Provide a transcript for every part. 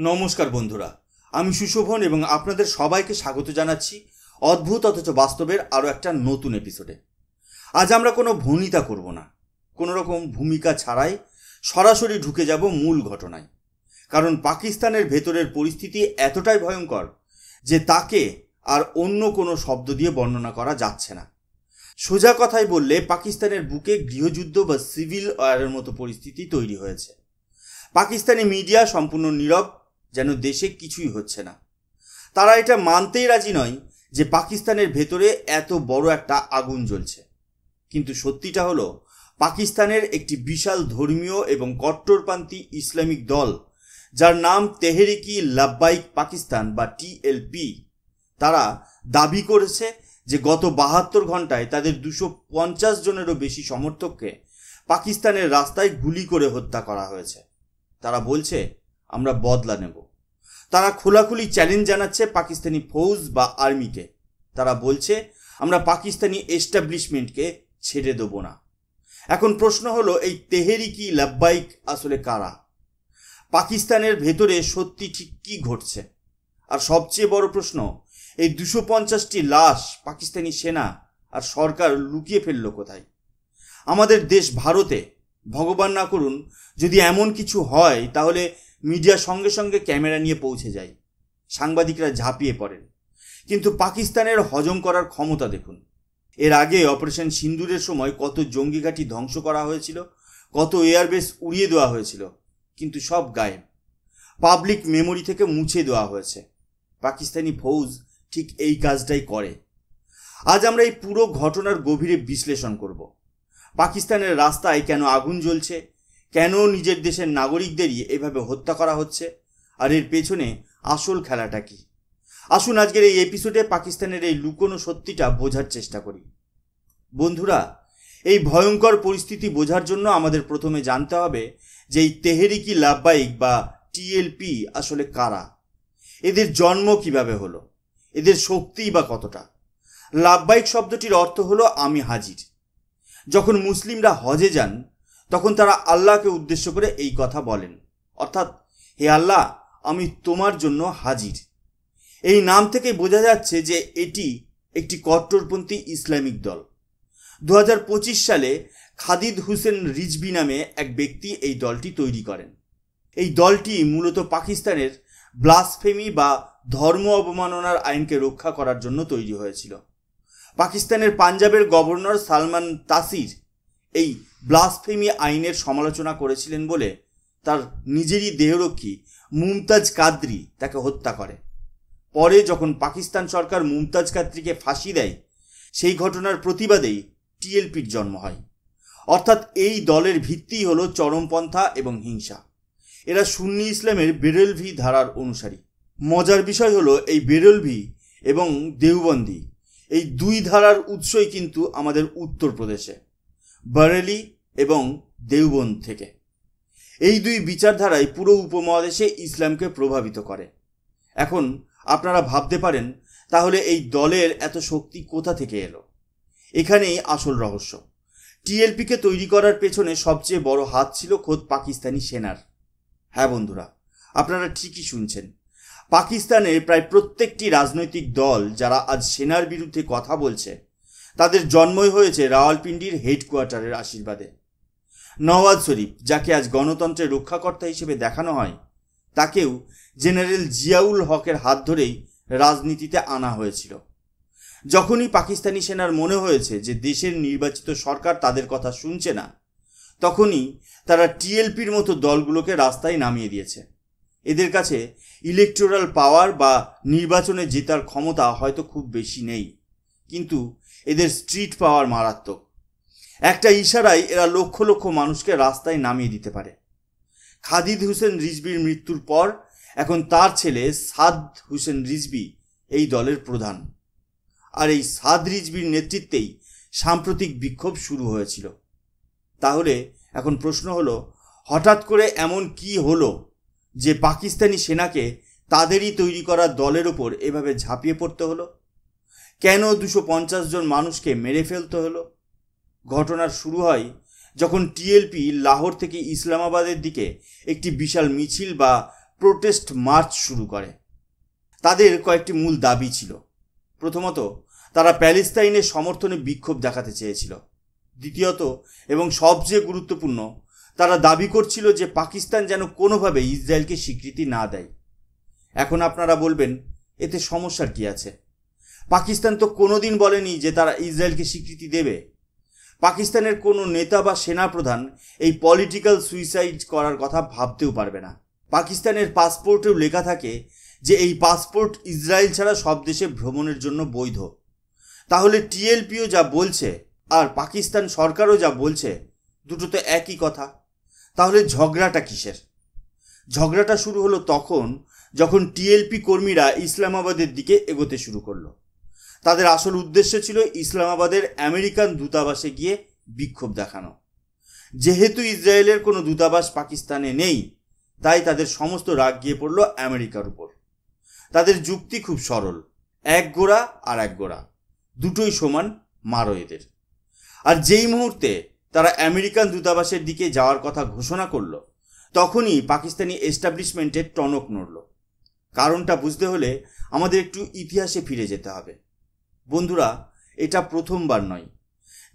নমস্কার বন্ধুরা, আমি সুশোভন এবং আপনাদের সবাইকে স্বাগত জানাচ্ছি অদ্ভুত অথচ বাস্তবের আরও একটা নতুন এপিসোডে। আজ আমরা কোনো ভনিতা করব না, কোনো রকম ভূমিকা ছাড়াই সরাসরি ঢুকে যাব মূল ঘটনায়। কারণ পাকিস্তানের ভেতরের পরিস্থিতি এতটাই ভয়ঙ্কর যে তাকে আর অন্য কোনো শব্দ দিয়ে বর্ণনা করা যাচ্ছে না। সোজা কথায় বললে পাকিস্তানের বুকে গৃহযুদ্ধ বা সিভিল ওয়ারের মতো পরিস্থিতি তৈরি হয়েছে। পাকিস্তানি মিডিয়া সম্পূর্ণ নীরব, যেন দেশে কিছুই হচ্ছে না। তারা এটা মানতেই রাজি নয় যে পাকিস্তানের ভেতরে এত বড় একটা আগুন জ্বলছে। কিন্তু সত্যিটা হলো, পাকিস্তানের একটি বিশাল ধর্মীয় এবং কট্টরপন্থী ইসলামিক দল, যার নাম তেহরিকি লাব্বাইক পাকিস্তান বা টিএলপি, তারা দাবি করেছে যে গত 72 ঘন্টায় তাদের 250 জনেরও বেশি সমর্থককে পাকিস্তানের রাস্তায় গুলি করে হত্যা করা হয়েছে। তারা বলছে, আমরা বদলা নেব। তারা খোলাখুলি চ্যালেঞ্জ জানাচ্ছে পাকিস্তানি ফৌজ বা আর্মিকে। তারা বলছে, আমরা পাকিস্তানি এস্টাবলিশমেন্টকে ছেড়ে দেব না। এখন প্রশ্ন হলো, এই তেহরিকি লাব্বাইক আসলে কারা? পাকিস্তানের ভেতরে সত্যি ঠিক কী ঘটছে? আর সবচেয়ে বড় প্রশ্ন, এই 250টি লাশ পাকিস্তানি সেনা আর সরকার লুকিয়ে ফেলল কোথায়? আমাদের দেশ ভারতে, ভগবান না করুন যদি এমন কিছু হয়, তাহলে মিডিয়া সঙ্গে সঙ্গে ক্যামেরা নিয়ে পৌঁছে যায়, সাংবাদিকরা ঝাঁপিয়ে পড়েন। কিন্তু পাকিস্তানের হজম করার ক্ষমতা দেখুন। এর আগে অপারেশন সিন্দুরের সময় কত জঙ্গি ঘাঁটি ধ্বংস করা হয়েছিল, কত এয়ারবেস উড়িয়ে দেওয়া হয়েছিল, কিন্তু সব গায়েব, পাবলিক মেমোরি থেকে মুছে দেওয়া হয়েছে। পাকিস্তানি ফৌজ ঠিক এই কাজটাই করে। আজ আমরা এই পুরো ঘটনার গভীরে বিশ্লেষণ করব। পাকিস্তানের রাস্তায় কেন আগুন জ্বলছে, কেন নিজের দেশের নাগরিকদেরই এভাবে হত্যা করা হচ্ছে, আর এর পেছনে আসল খেলাটা কি? আসুন আজকের এই এপিসোডে পাকিস্তানের এই লুকোনো সত্যিটা বোঝার চেষ্টা করি। বন্ধুরা, এই ভয়ঙ্কর পরিস্থিতি বোঝার জন্য আমাদের প্রথমে জানতে হবে যে এই তেহরিকি লাব্বাইক বা টিএলপি আসলে কারা, এদের জন্ম কিভাবে হলো, এদের শক্তি বা কতটা। লাব্বাইক শব্দটির অর্থ হলো আমি হাজির। যখন মুসলিমরা হজে যান, তখন তারা আল্লাহকে উদ্দেশ্য করে এই কথা বলেন, অর্থাৎ, হে আল্লাহ, আমি তোমার জন্য হাজির। এই নাম থেকে বোঝা যাচ্ছে যে এটি একটি কট্টরপন্থী ইসলামিক দল। 2025 সালে খালিদ হোসেন রিজভি নামে এক ব্যক্তি এই দলটি তৈরি করেন। এই দলটি মূলত পাকিস্তানের ব্লাসফেমি বা ধর্ম অবমাননার আইনকে রক্ষা করার জন্য তৈরি হয়েছিল। পাকিস্তানের পাঞ্জাবের গভর্নর সালমান তাসির এই ব্লাসফেমি আইনের সমালোচনা করেছিলেন বলে তার নিজেরই দেহরক্ষী মুমতাজ কাদরি তাকে হত্যা করে। পরে যখন পাকিস্তান সরকার মুমতাজ কাদরিকে ফাঁসি দেয়, সেই ঘটনার প্রতিবাদেই টিএলপির জন্ম হয়। অর্থাৎ এই দলের ভিত্তিই হলো চরমপন্থা এবং হিংসা। এরা সুন্নি ইসলামের বেরেলভি ধারার অনুসারী। মজার বিষয় হলো, এই বেরেলভি এবং দেওবন্দি এই দুই ধারার উৎসই কিন্তু আমাদের উত্তরপ্রদেশে, বরেলি এবং দেওবন্দ থেকে। এই দুই বিচারধারায় পুরো উপমহাদেশে ইসলামকে প্রভাবিত করে। এখন আপনারা ভাবতে পারেন, তাহলে এই দলের এত শক্তি কোথা থেকে এলো? এখানেই আসল রহস্য। টিএলপিকে তৈরি করার পেছনে সবচেয়ে বড় হাত ছিল খোদ পাকিস্তানি সেনার। হ্যাঁ বন্ধুরা, আপনারা ঠিকই শুনছেন। পাকিস্তানের প্রায় প্রত্যেকটি রাজনৈতিক দল যারা আজ সেনার বিরুদ্ধে কথা বলছে, তাদের জন্মই হয়েছে রাওয়ালপিন্ডির হেডকোয়ার্টারের আশীর্বাদে। নওয়াজ শরীফ, যাকে আজ গণতন্ত্রের রক্ষাকর্তা হিসেবে দেখানো হয়, তাকেও জেনারেল জিয়াউল হকের হাত ধরেই রাজনীতিতে আনা হয়েছিল। যখনই পাকিস্তানি সেনার মনে হয়েছে যে দেশের নির্বাচিত সরকার তাদের কথা শুনছে না, তখনই তারা টিএলপির মতো দলগুলোকে রাস্তায় নামিয়ে দিয়েছে। এদের কাছে ইলেকটোরাল পাওয়ার বা নির্বাচনে জেতার ক্ষমতা হয়তো খুব বেশি নেই, কিন্তু এদের স্ট্রিট পাওয়ার মারাত্মক। একটা ইশারায় এরা লক্ষ লক্ষ মানুষকে রাস্তায় নামিয়ে দিতে পারে। খালিদ হোসেন রিজভির মৃত্যুর পর এখন তার ছেলে সাদ হোসেন রিজভি এই দলের প্রধান। আর এই সাদ রিজভির নেতৃত্বেই সাম্প্রতিক বিক্ষোভ শুরু হয়েছিল। তাহলে এখন প্রশ্ন হলো, হঠাৎ করে এমন কি হলো যে পাকিস্তানি সেনাকে তাদেরই তৈরি করা দলের ওপর এভাবে ঝাঁপিয়ে পড়তে হলো? কেন 250 জন মানুষকে মেরে ফেলতে হলো? ঘটনার শুরু হয় যখন টিএলপি লাহোর থেকে ইসলামাবাদের দিকে একটি বিশাল মিছিল বা প্রোটেস্ট মার্চ শুরু করে। তাদের কয়েকটি মূল দাবি ছিল। প্রথমত, তারা প্যালেস্তাইনের সমর্থনে বিক্ষোভ দেখাতে চেয়েছিল। দ্বিতীয়ত এবং সবচেয়ে গুরুত্বপূর্ণ, তারা দাবি করছিল যে পাকিস্তান যেন কোনোভাবে ইসরায়েলকে স্বীকৃতি না দেয়। এখন আপনারা বলবেন, এতে সমস্যার কি আছে? পাকিস্তান তো কোনোদিন বলেনি যে তারা ইসরায়েলকে স্বীকৃতি দেবে। পাকিস্তানের কোনো নেতা বা সেনাপ্রধান এই পলিটিক্যাল সুইসাইড করার কথা ভাবতেও পারবে না। পাকিস্তানের পাসপোর্টেও লেখা থাকে যে এই পাসপোর্ট ইসরায়েল ছাড়া সব দেশে ভ্রমণের জন্য বৈধ। তাহলে টিএলপিও যা বলছে আর পাকিস্তান সরকারও যা বলছে, দুটো তো একই কথা। তাহলে ঝগড়াটা কিসের? ঝগড়াটা শুরু হলো তখন যখন টিএলপি কর্মীরা ইসলামাবাদের দিকে এগোতে শুরু করলো। তাদের আসল উদ্দেশ্য ছিল ইসলামাবাদের আমেরিকান দূতাবাসে গিয়ে বিক্ষোভ দেখানো। যেহেতু ইসরায়েলের কোনো দূতাবাস পাকিস্তানে নেই, তাই তাদের সমস্ত রাগ গিয়ে পড়ল আমেরিকার উপর। তাদের যুক্তি খুব সরল, এক গোড়া আর এক গোড়া, দুটোই সমান, মারো এদের। আর যেই মুহূর্তে তারা আমেরিকান দূতাবাসের দিকে যাওয়ার কথা ঘোষণা করল, তখনই পাকিস্তানি এস্টাবলিশমেন্টের টনক নড়ল। কারণটা বুঝতে হলে আমাদের একটু ইতিহাসে ফিরে যেতে হবে। বন্ধুরা, এটা প্রথমবার নয়।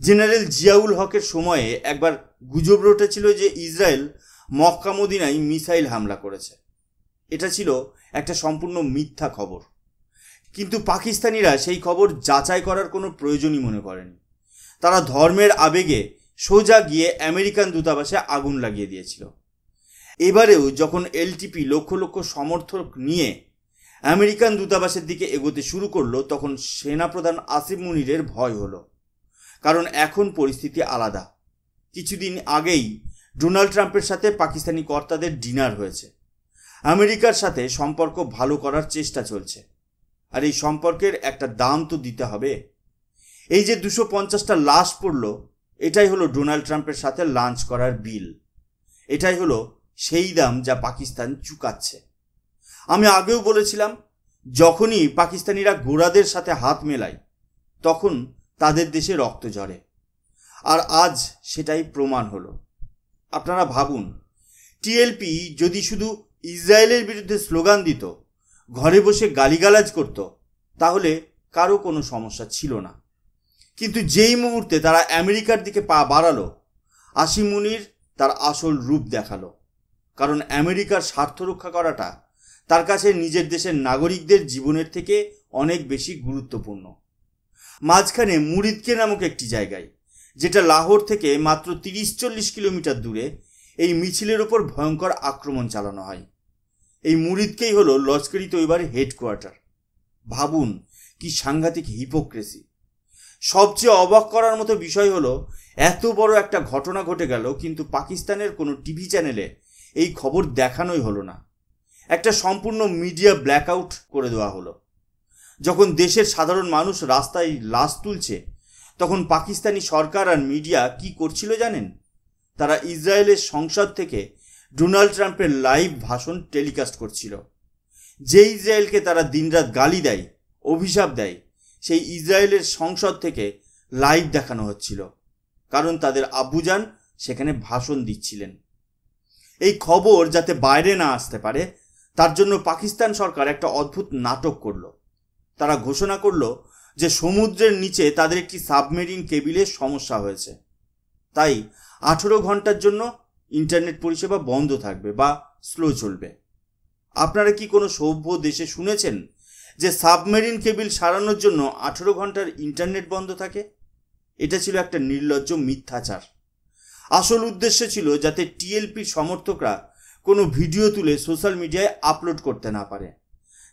জেনারেল জিয়াউল হকের সময়ে একবার গুজব রটেছিল যে ইসরায়েল মক্কা মদিনায় মিসাইল হামলা করেছে। এটা ছিল একটা সম্পূর্ণ মিথ্যা খবর। কিন্তু পাকিস্তানিরা সেই খবর যাচাই করার কোনো প্রয়োজনই মনে করেনি। তারা ধর্মের আবেগে সোজা গিয়ে আমেরিকান দূতাবাসে আগুন লাগিয়ে দিয়েছিল। এবারেও যখন এলটিপি লক্ষ লক্ষ সমর্থক নিয়ে আমেরিকান দূতাবাসের দিকে এগোতে শুরু করলো, তখন সেনাপ্রধান আসিফ মুনিরের ভয় হলো। কারণ এখন পরিস্থিতি আলাদা। কিছুদিন আগেই ডোনাল্ড ট্রাম্পের সাথে পাকিস্তানি কর্তাদের ডিনার হয়েছে। আমেরিকার সাথে সম্পর্ক ভালো করার চেষ্টা চলছে। আর এই সম্পর্কের একটা দাম তো দিতে হবে। এই যে 250টা লাশ পড়ল, এটাই হলো ডোনাল্ড ট্রাম্পের সাথে লাঞ্চ করার বিল। এটাই হলো সেই দাম যা পাকিস্তান চুকাচ্ছে। আমি আগেও বলেছিলাম, যখনই পাকিস্তানিরা গোঁড়াদের সাথে হাত মেলায়, তখন তাদের দেশে রক্ত ঝরে। আর আজ সেটাই প্রমাণ হলো। আপনারা ভাবুন, টিএলপি যদি শুধু ইসরায়েলের বিরুদ্ধে স্লোগান দিত, ঘরে বসে গালিগালাজ করত, তাহলে কারো কোনো সমস্যা ছিল না। কিন্তু যেই মুহূর্তে তারা আমেরিকার দিকে পা বাড়ালো, আসিফ মুনির তার আসল রূপ দেখালো। কারণ আমেরিকার স্বার্থ রক্ষা করাটা তার কাছে নিজের দেশের নাগরিকদের জীবনের থেকে অনেক বেশি গুরুত্বপূর্ণ। মাঝখানে মুরিদকে নামক একটি জায়গায়, যেটা লাহোর থেকে মাত্র 30-40 কিলোমিটার দূরে, এই মিছিলের ওপর ভয়ঙ্কর আক্রমণ চালানো হয়। এই মুরিদকেই হলো লস্কর-ই তৈবার হেডকোয়ার্টার। ভাবুন কি সাংঘাতিক হিপোক্রেসি। সবচেয়ে অবাক করার মতো বিষয় হলো, এত বড় একটা ঘটনা ঘটে গেল, কিন্তু পাকিস্তানের কোনো টিভি চ্যানেলে এই খবর দেখানোই হলো না। একটা সম্পূর্ণ মিডিয়া ব্ল্যাকআউট করে দেওয়া হলো। যখন দেশের সাধারণ মানুষ রাস্তায় লাশ তুলছে, তখন পাকিস্তানি সরকার আর মিডিয়া কি করছিল জানেন? তারা ইসরায়েলের সংসদ থেকে ডোনাল্ড ট্রাম্পের লাইভ ভাষণ টেলিকাস্ট করছিল। যে ইসরায়েলকে তারা দিনরাত গালি দেয়, অভিশাপ দেয়, সেই ইসরায়েলের সংসদ থেকে লাইভ দেখানো হচ্ছিল। কারণ তাদের আব্বুজান সেখানে ভাষণ দিচ্ছিলেন। এই খবর যাতে বাইরে না আসতে পারে, তার জন্য পাকিস্তান সরকার একটা অদ্ভুত নাটক করলো। তারা ঘোষণা করলো যে সমুদ্রের নিচে তাদের একটি সাবমেরিন কেবিলের সমস্যা হয়েছে, তাই 18 ঘন্টার জন্য ইন্টারনেট পরিষেবা বন্ধ থাকবে বা স্লো চলবে। আপনারা কি কোনো সভ্য দেশে শুনেছেন যে সাবমেরিন কেবিল সারানোর জন্য 18 ঘন্টার ইন্টারনেট বন্ধ থাকে? এটা ছিল একটা নির্লজ্জ মিথ্যাচার। আসল উদ্দেশ্য ছিল যাতে টিএলপির সমর্থকরা কোনো ভিডিও তুলে সোশ্যাল মিডিয়ায় আপলোড করতে না পারে,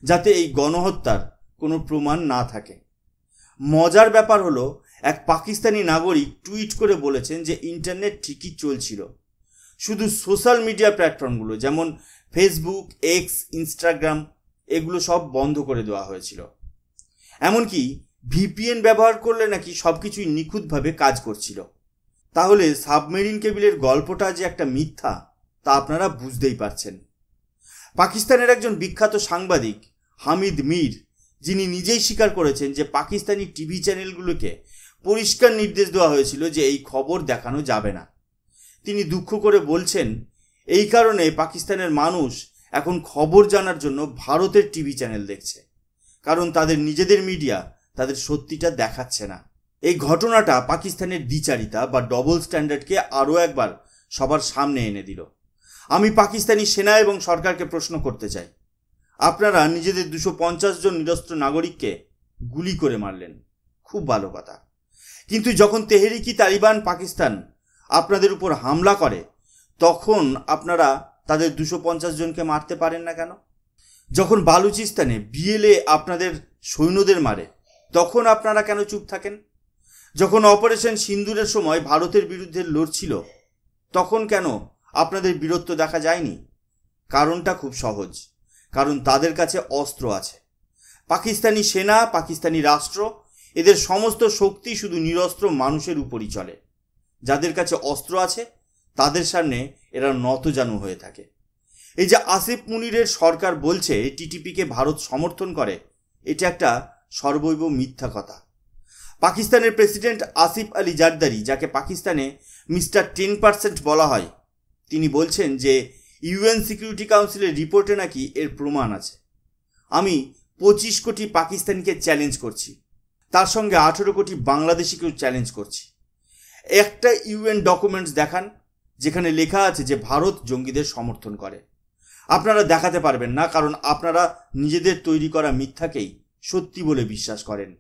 যাতে এই গণহত্যার কোনো প্রমাণ না থাকে। মজার ব্যাপার হলো, এক পাকিস্তানি নাগরিক টুইট করে বলেছেন যে ইন্টারনেট ঠিকই চলছিল, শুধু সোশ্যাল মিডিয়া প্ল্যাটফর্মগুলো যেমন ফেসবুক, এক্স, ইনস্টাগ্রাম এগুলো সব বন্ধ করে দেওয়া হয়েছিল। এমনকি ভিপিএন ব্যবহার করলে নাকি সব কিছুই নিখুঁতভাবে কাজ করছিল। তাহলে সাবমেরিন কেবিলের গল্পটা যে একটা মিথ্যা, তা আপনারা বুঝতেই পারছেন। পাকিস্তানের একজন বিখ্যাত সাংবাদিক হামিদ মীর, যিনি নিজেই স্বীকার করেছেন যে পাকিস্তানি টিভি চ্যানেলগুলোকে পরিষ্কার নির্দেশ দেওয়া হয়েছিল যে এই খবর দেখানো যাবে না। তিনি দুঃখ করে বলছেন, এই কারণে পাকিস্তানের মানুষ এখন খবর জানার জন্য ভারতের টিভি চ্যানেল দেখছে, কারণ তাদের নিজেদের মিডিয়া তাদের সত্যিটা দেখাচ্ছে না। এই ঘটনাটা পাকিস্তানের দ্বিচারিতা বা ডবল স্ট্যান্ডার্ডকে আরও একবার সবার সামনে এনে দিল। আমি পাকিস্তানি সেনা এবং সরকারকে প্রশ্ন করতে চাই, আপনারা নিজেদের 250 জন নিরস্ত্র নাগরিককে গুলি করে মারলেন, খুব ভালো কথা, কিন্তু যখন তেহরিকি তালিবান পাকিস্তান আপনাদের উপর হামলা করে তখন আপনারা তাদের 250 জনকে মারতে পারেন না কেন? যখন বালুচিস্তানে বিএলএ আপনাদের সৈন্যদের মারে তখন আপনারা কেন চুপ থাকেন? যখন অপারেশন সিন্দুরের সময় ভারতের বিরুদ্ধে লড়ছিল তখন কেন আপনাদের বীরত্ব দেখা যায়নি? কারণটা খুব সহজ, কারণ তাদের কাছে অস্ত্র আছে। পাকিস্তানি সেনা, পাকিস্তানি রাষ্ট্র, এদের সমস্ত শক্তি শুধু নিরস্ত্র মানুষের উপরই চলে। যাদের কাছে অস্ত্র আছে তাদের সামনে এরা নতজানু হয়ে থাকে। এই যে আসিফ মুনিরের সরকার বলছে টিটিপিকে ভারত সমর্থন করে, এটা একটা সর্বৈব মিথ্যা কথা। পাকিস্তানের প্রেসিডেন্ট আসিফ আলী জারদারি, যাকে পাকিস্তানে মিস্টার 10% বলা হয়, তিনি বলছেন যে ইউএন সিকিউরিটি কাউন্সিলের রিপোর্টে নাকি এর প্রমাণ আছে। আমি 25 কোটি পাকিস্তানিকে চ্যালেঞ্জ করছি, তার সঙ্গে 18 কোটি বাংলাদেশিকেও চ্যালেঞ্জ করছি। একটা ইউএন ডকুমেন্টস দেখান যেখানে লেখা আছে যে ভারত জঙ্গিদের সমর্থন করে। আপনারা দেখাতে পারবেন না, কারণ আপনারা নিজেদের তৈরি করা মিথ্যাকেই সত্যি বলে বিশ্বাস করেন।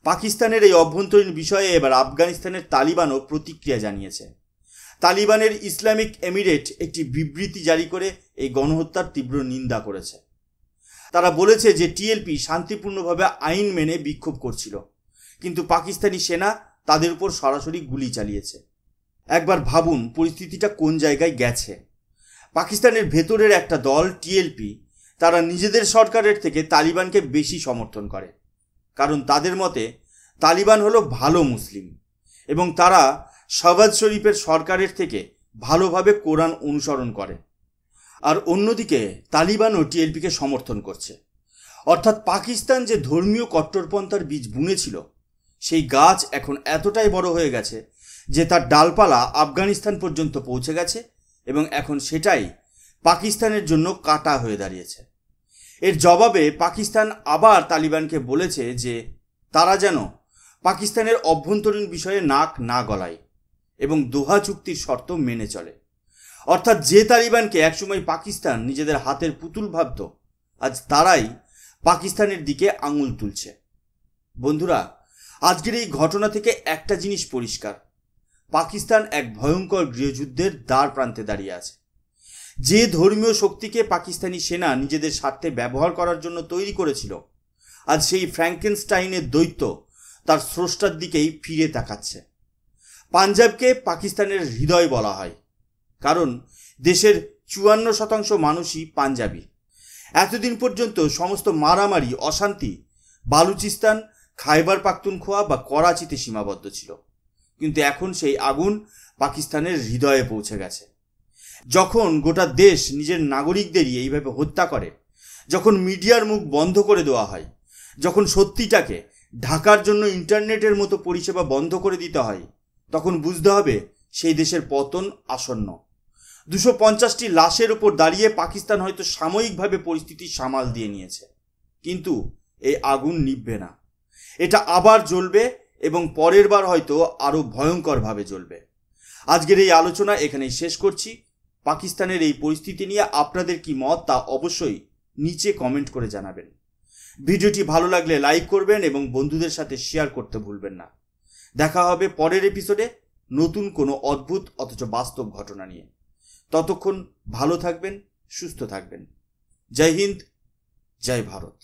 পাকিস্তানের এই অভ্যন্তরীণ বিষয়ে এবার আফগানিস্তানের তালিবানও প্রতিক্রিয়া জানিয়েছে। তালিবানের ইসলামিক এমিরেট একটি বিবৃতি জারি করে এই গণহত্যার তীব্র নিন্দা করেছে। তারা বলেছে যে টিএলপি শান্তিপূর্ণভাবে আইন মেনে বিক্ষোভ করছিল, কিন্তু পাকিস্তানি সেনা তাদের উপর সরাসরি গুলি চালিয়েছে। একবার ভাবুন পরিস্থিতিটা কোন জায়গায় গেছে। পাকিস্তানের ভেতরের একটা দল টিএলপি, তারা নিজেদের সরকারের থেকে তালিবানকে বেশি সমর্থন করে, কারণ তাদের মতে তালিবান হলো ভালো মুসলিম এবং তারা শাহবাজ শরীফের সরকারের থেকে ভালোভাবে কোরআন অনুসরণ করে। আর অন্যদিকে তালিবানও টিএলপিকে সমর্থন করছে। অর্থাৎ পাকিস্তান যে ধর্মীয় কট্টরপন্থার বীজ বুনেছিল সেই গাছ এখন এতটাই বড় হয়ে গেছে যে তার ডালপালা আফগানিস্তান পর্যন্ত পৌঁছে গেছে এবং এখন সেটাই পাকিস্তানের জন্য কাঁটা হয়ে দাঁড়িয়েছে। এর জবাবে পাকিস্তান আবার তালিবানকে বলেছে যে তারা যেন পাকিস্তানের অভ্যন্তরীণ বিষয়ে নাক না গলায় এবং দোহা চুক্তির শর্ত মেনে চলে। অর্থাৎ যে তালিবানকে একসময় পাকিস্তান নিজেদের হাতের পুতুল ভাবত, আজ তারাই পাকিস্তানের দিকে আঙুল তুলছে। বন্ধুরা, আজকের এই ঘটনা থেকে একটা জিনিস পরিষ্কার, পাকিস্তান এক ভয়ঙ্কর গৃহযুদ্ধের দ্বার প্রান্তে দাঁড়িয়ে আছে। যে ধর্মীয় শক্তিকে পাকিস্তানি সেনা নিজেদের স্বার্থে ব্যবহার করার জন্য তৈরি করেছিল, আজ সেই ফ্র্যাঙ্কেনস্টাইনের দৈত্য তার স্রষ্টার দিকেই ফিরে তাকাচ্ছে। পাঞ্জাবকে পাকিস্তানের হৃদয় বলা হয়, কারণ দেশের 54% মানুষই পাঞ্জাবি। এতদিন পর্যন্ত সমস্ত মারামারি, অশান্তি বালুচিস্তান, খাইবার পাখতুনখোয়া বা করাচিতে সীমাবদ্ধ ছিল, কিন্তু এখন সেই আগুন পাকিস্তানের হৃদয়ে পৌঁছে গেছে। যখন গোটা দেশ নিজের নাগরিকদেরই এইভাবে হত্যা করে, যখন মিডিয়ার মুখ বন্ধ করে দেওয়া হয়, যখন সত্যিটাকে ঢাকার জন্য ইন্টারনেটের মতো পরিষেবা বন্ধ করে দিতে হয়, তখন বুঝতে হবে সেই দেশের পতন আসন্ন। 250টি লাশের ওপর দাঁড়িয়ে পাকিস্তান হয়তো সাময়িকভাবে পরিস্থিতি সামাল দিয়ে নিয়েছে, কিন্তু এই আগুন নিভবে না। এটা আবার জ্বলবে এবং পরের বার হয়তো আরও ভয়ঙ্করভাবে জ্বলবে। আজকের এই আলোচনা এখানেই শেষ করছি। পাকিস্তানের এই পরিস্থিতি নিয়ে আপনাদের কি মত তা অবশ্যই নিচে কমেন্ট করে জানাবেন। ভিডিওটি ভালো লাগলে লাইক করবেন এবং বন্ধুদের সাথে শেয়ার করতে ভুলবেন না। দেখা হবে পরের এপিসোডে নতুন কোনো অদ্ভুত অথচ বাস্তব ঘটনা নিয়ে। ততক্ষণ ভালো থাকবেন, সুস্থ থাকবেন। জয় হিন্দ, জয় ভারত।